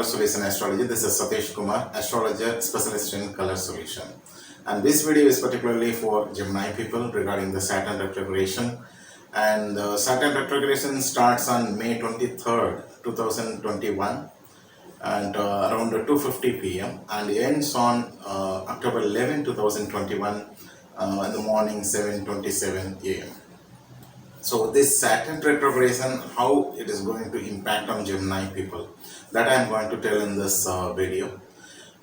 Solution Astrology. This is Satish Kumar, astrologer specialist in color solution. And this video is particularly for Gemini people regarding the Saturn retrogression. And Saturn retrogression starts on May 23rd, 2021 and around 2:50 p.m. and ends on October 11, 2021 in the morning 7:27 a.m. So this Saturn retrogression, how it is going to impact on Gemini people, that I am going to tell in this video.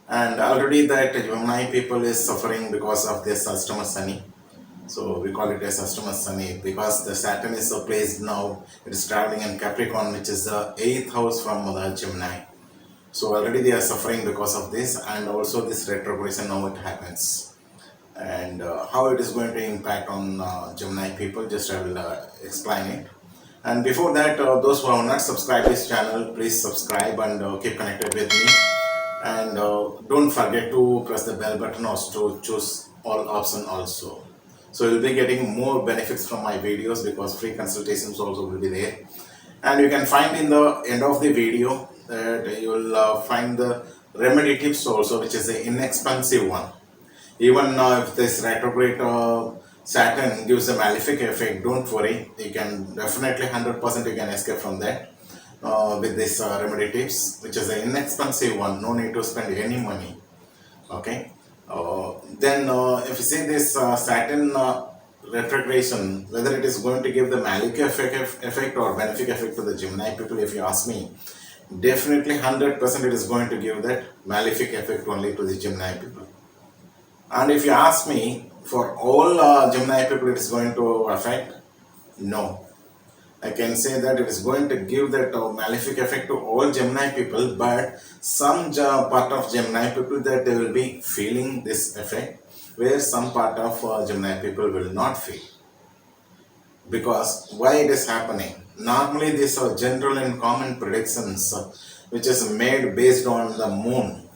And already that Gemini people is suffering because of this Astama Sani. So we call it as Astama Sani because the Saturn is placed now, it is traveling in Capricorn, which is the 8th house from the Gemini. So already they are suffering because of this, and also this retrogression now it happens. And how it is going to impact on Gemini people, just I will explain it. And before that, those who have not subscribed this channel, please subscribe and keep connected with me. And don't forget to press the bell button or to choose all option also. So you'll be getting more benefits from my videos because free consultations also will be there. And you can find in the end of the video that you will find the remedy tips also, which is the inexpensive one. Even if this retrograde Saturn gives a malefic effect, don't worry, you can definitely 100% you can escape from that with this remedy tips, which is an inexpensive one, no need to spend any money. Okay, then if you see this Saturn retrogression, whether it is going to give the malefic effect or benefic effect to the Gemini people, if you ask me, definitely 100% it is going to give that malefic effect only to the Gemini people. And if you ask me, for all Gemini people it is going to affect, no. I can say that it is going to give that malefic effect to all Gemini people, but some part of Gemini people that they will be feeling this effect, where some part of Gemini people will not feel. Because why it is happening? Normally these are general and common predictions which is made based on the moon.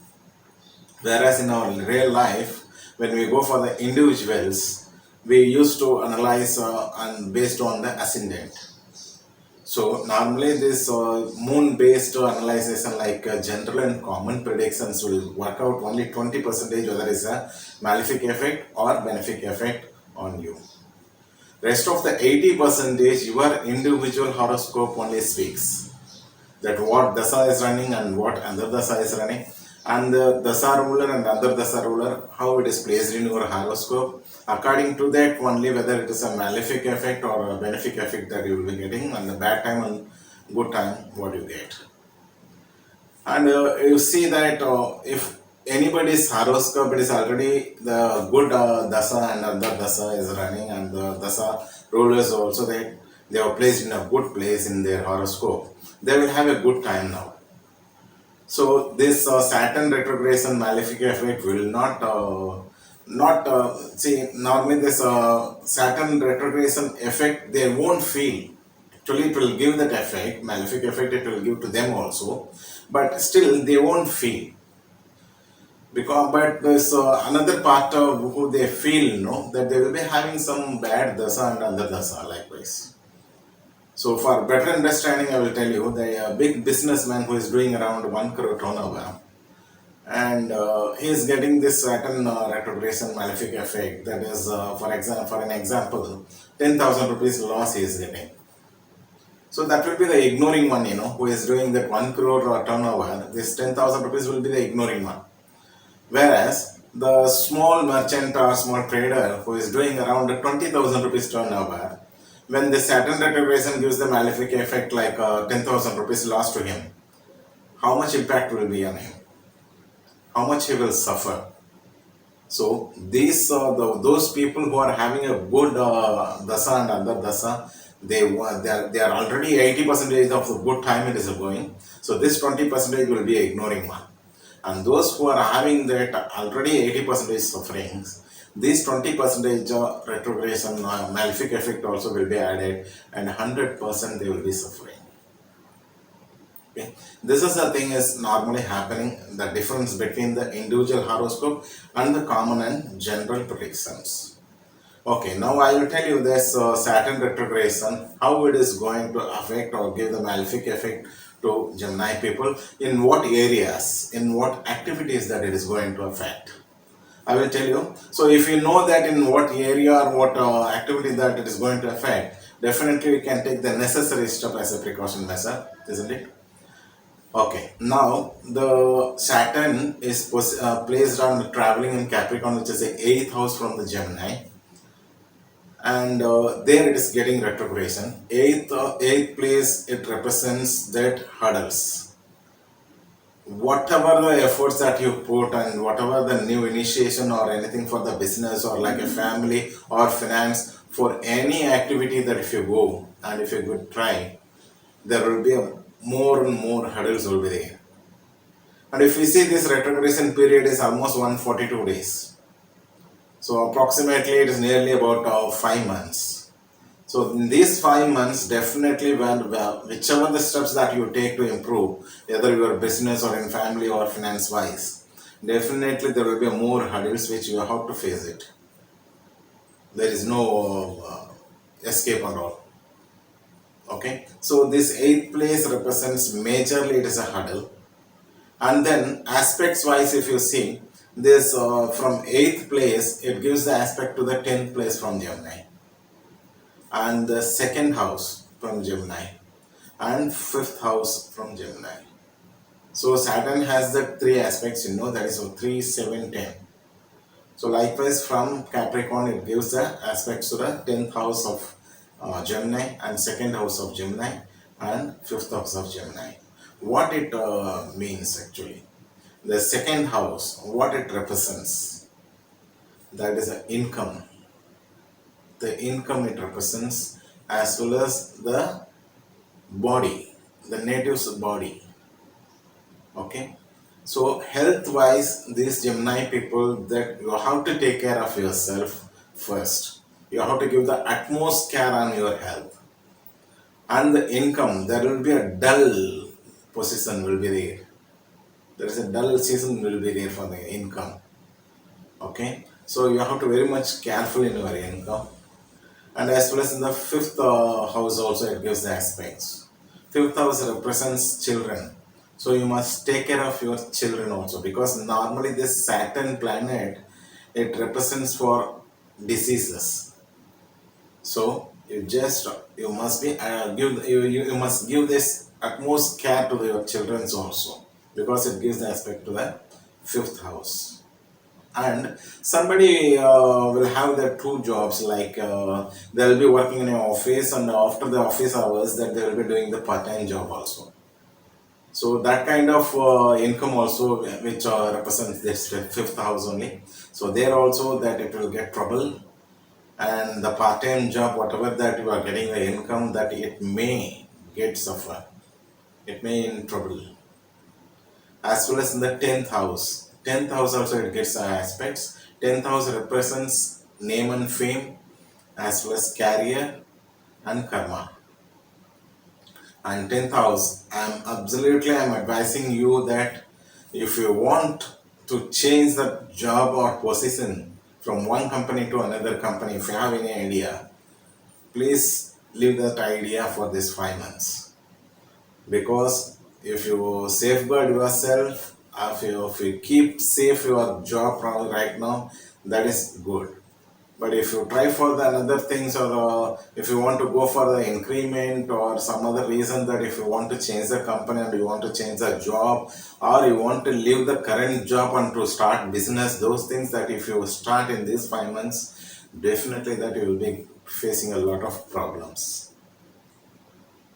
Whereas in our real life, when we go for the individuals, we used to analyze and based on the ascendant. So normally this moon based analysis like general and common predictions will work out only 20% whether it's a malefic effect or benefic effect on you. Rest of the 80% your individual horoscope only speaks. That what dasa is running and what other dasa is running, and the dasa ruler and other dasa ruler, how it is placed in your horoscope. According to that only whether it is a malefic effect or a benefic effect that you will be getting, and the bad time and good time what you get. And you see that if anybody's horoscope it is already the good dasa and other dasa is running, and the dasa rulers also that they are placed in a good place in their horoscope, they will have a good time now. So this Saturn retrogression malefic effect will not see, normally this Saturn retrogression effect they won't feel. Actually it will give that effect, malefic effect it will give to them also, but still they won't feel. Because but there's another part of who they feel, no, that they will be having some bad dasa and other dasa likewise. So for better understanding, I will tell you the big businessman who is doing around 1 crore turnover, and he is getting this Saturn retrogression malefic effect. That is, for an example, 10,000 rupees loss he is getting. So that will be the ignoring one, who is doing that 1 crore turnover. This 10,000 rupees will be the ignoring one. Whereas the small merchant or small trader who is doing around 20,000 rupees turnover, when the Saturn retrogression gives the malefic effect like 10,000 rupees loss to him, how much impact will be on him? How much he will suffer? So these those people who are having a good dasa and other dasa, they are already 80% of the good time it is going. So this 20% will be ignoring one. And those who are having that already 80% sufferings, these 20% retrogression malefic effect also will be added, and 100% they will be suffering. Okay. This is the thing is normally happening, the difference between the individual horoscope and the common and general predictions. Okay, now I will tell you this Saturn retrogression, how it is going to affect or give the malefic effect to Gemini people, in what areas, in what activities that it is going to affect. I will tell you. So if you know that in what area or what activity that it is going to affect, definitely you can take the necessary step as a precaution measure, isn't it? Okay. Now the Saturn is placed on traveling in Capricorn, which is the eighth house from the Gemini, and there it is getting retrogression. Eighth place, it represents that hurdles, whatever the efforts that you put and whatever the new initiation or anything for the business or like a family or finance, for any activity that if you go and if you could try, there will be a more and more hurdles will be there. And if we see this retrogression period is almost 142 days, so approximately it is nearly about 5 months. So in these 5 months, definitely whichever the steps that you take to improve, whether your business or in family or finance wise, definitely there will be more hurdles which you have to face it. There is no escape at all. Okay, so this eighth place represents majorly it is a hurdle, and then aspects wise, if you see this from eighth place, it gives the aspect to the 10th place from Gemini, and the second house from Gemini, and fifth house from Gemini. So Saturn has the three aspects, that is 3, 7, 10. So likewise from Capricorn, it gives the aspects to the 10th house of Gemini, and second house of Gemini, and fifth house of Gemini. What it means actually, the second house, what it represents, that is the income. The income it represents, as well as the body, the native's body. Okay, so health wise, these Gemini people, that you have to take care of yourself first. You have to give the utmost care on your health. And the income, there will be a dull position will be there. There is a dull season will be there for the income. Okay, so you have to very much careful in your income. And as well as in the fifth house also, it gives the aspects. Fifth house represents children, so you must take care of your children also, because normally this Saturn planet, it represents for diseases. So you must be you must give this utmost care to your children also, because it gives the aspect to the fifth house. And somebody will have their two jobs, like they'll be working in an office, and after the office hours that they will be doing the part-time job also. So that kind of income also, which represents this fifth house only, so there also that it will get trouble. And the part-time job, whatever that you are getting the income, that it may get suffer, it may in trouble. As well as in the 10th house, 10th house also it gets aspects. 10th house represents name and fame, as well as career and karma. And 10th house, I'm advising you that if you want to change the job or position from one company to another company, if you have any idea, please leave that idea for this 5 months. Because if you safeguard yourself, if you keep safe your job right now, that is good. But if you try for the another things, or if you want to go for the increment or some other reason, that if you want to change the company and you want to change the job, or you want to leave the current job and to start business, those things that if you start in these 5 months, definitely that you will be facing a lot of problems.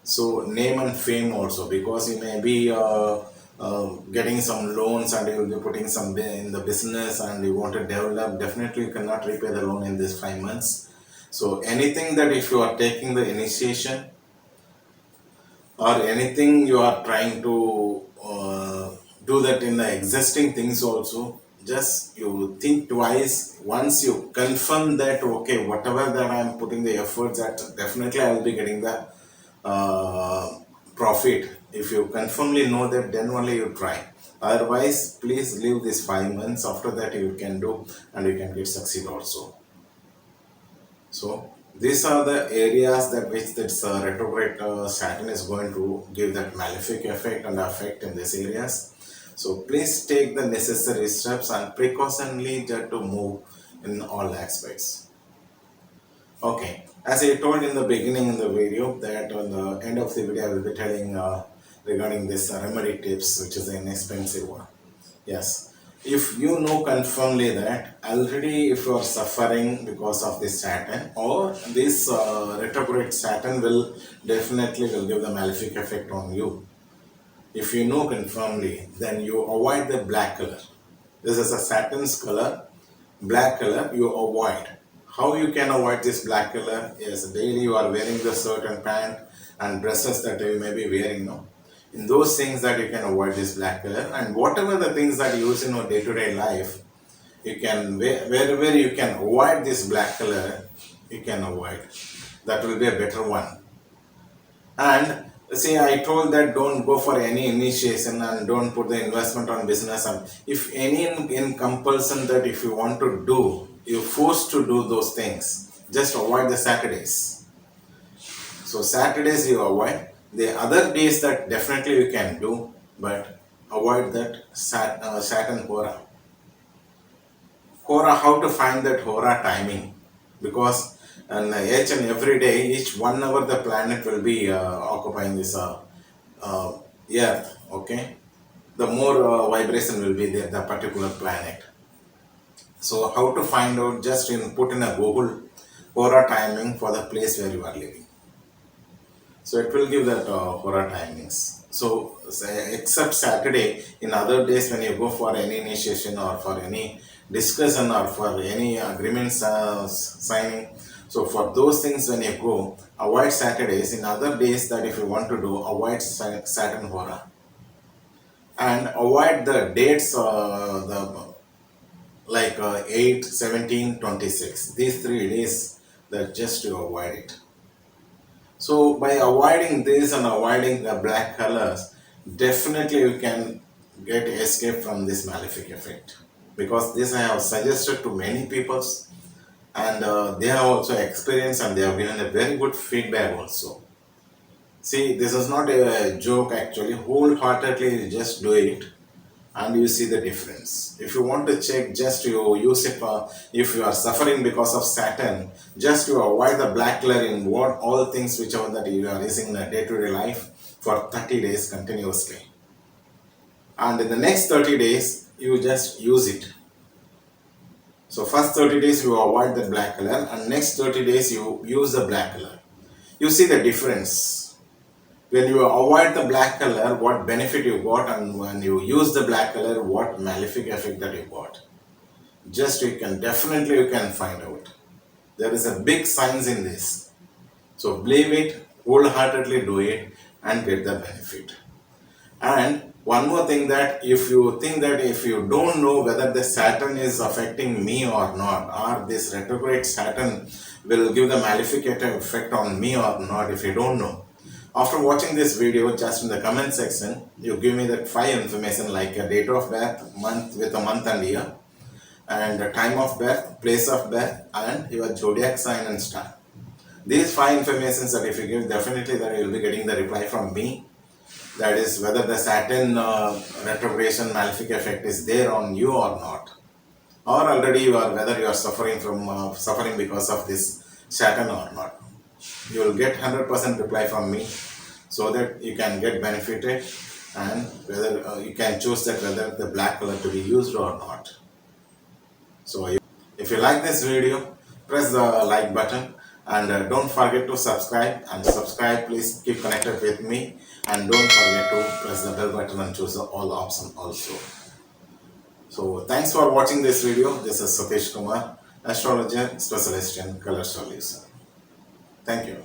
So name and fame also, because you may be getting some loans and you will be putting some in the business and you want to develop, definitely you cannot repay the loan in these 5 months. So anything that if you are taking the initiation or anything you are trying to do that in the existing things also, just you think twice. Once you confirm that okay, whatever that I am putting the efforts, that definitely I will be getting the profit. If you confirmly know that, then only you try. Otherwise, please leave this 5 months. After that, you can do and you can get succeed also. So These are the areas that which this retrograde Saturn is going to give that malefic effect and effect in these areas. So please take the necessary steps and precautionally to move in all aspects. Okay, as I told in the beginning in the video that on the end of the video I will be telling regarding this remedy tips, which is an expensive one. Yes, if you know confirmly that already if you are suffering because of this Saturn or this retrograde Saturn will definitely will give the malefic effect on you. If you know confirmly, then you avoid the black color. This is a Saturn's color, black color you avoid. How you can avoid this black color is daily you are wearing the shirt and pant and dresses that you may be wearing now. In those things that you can avoid this black color, and whatever the things that you use in your day-to-day life, you can wherever you can avoid this black color, you can avoid. That will be a better one. And see, I told that don't go for any initiation and don't put the investment on business. And if any in compulsion that if you want to do, you're forced to do those things, just avoid the Saturdays. So Saturdays you avoid. The other days that definitely you can do, but avoid that Saturn Hora. Hora, how to find that Hora timing? Because each and every day, each 1 hour, the planet will be occupying this Earth. Okay, the more vibration will be there, the particular planet. So how to find out? Just put in a Google Hora timing for the place where you are living. So it will give that Hora timings. So except Saturday, in other days when you go for any initiation or for any discussion or for any agreements signing, so for those things when you go, avoid Saturdays. In other days that if you want to do, avoid Saturn Hora. And avoid the dates, the like 8, 17, 26. These 3 days that just to avoid it. So by avoiding this and avoiding the black colors, definitely you can get escape from this malefic effect. Because this I have suggested to many people, and they have also experienced and they have given a very good feedback also. See, this is not a joke actually. Wholeheartedly just do it and you see the difference. If you want to check, just you use it for, if you are suffering because of Saturn, just you avoid the black color in what all things whichever that you are using in a day-to-day life for 30 days continuously. And in the next 30 days, you just use it. So first 30 days you avoid the black color and next 30 days you use the black color. You see the difference. When you avoid the black color, what benefit you got, and when you use the black color, what malefic effect that you got. Just you can find out. There is a big science in this. So believe it, wholeheartedly do it and get the benefit. And one more thing, that if you think that if you don't know whether the Saturn is affecting me or not, or this retrograde Saturn will give the malefic effect on me or not, if you don't know, after watching this video, just in the comment section, you give me that 5 information like a date of birth, month with a month and year, and the time of birth, place of birth, and your zodiac sign and star. These 5 informations that if you give, definitely that you will be getting the reply from me. That is whether the Saturn retrogression malefic effect is there on you or not, or already you are, whether you are suffering from suffering because of this Saturn or not. You will get 100% reply from me, so that you can get benefited, and whether you can choose that whether the black color to be used or not. So if you like this video, press the like button, and don't forget to subscribe. And subscribe, please keep connected with me, and don't forget to press the bell button and choose the all option also. So thanks for watching this video. This is Satish Kumar, astrologer specialist in color solution. Thank you.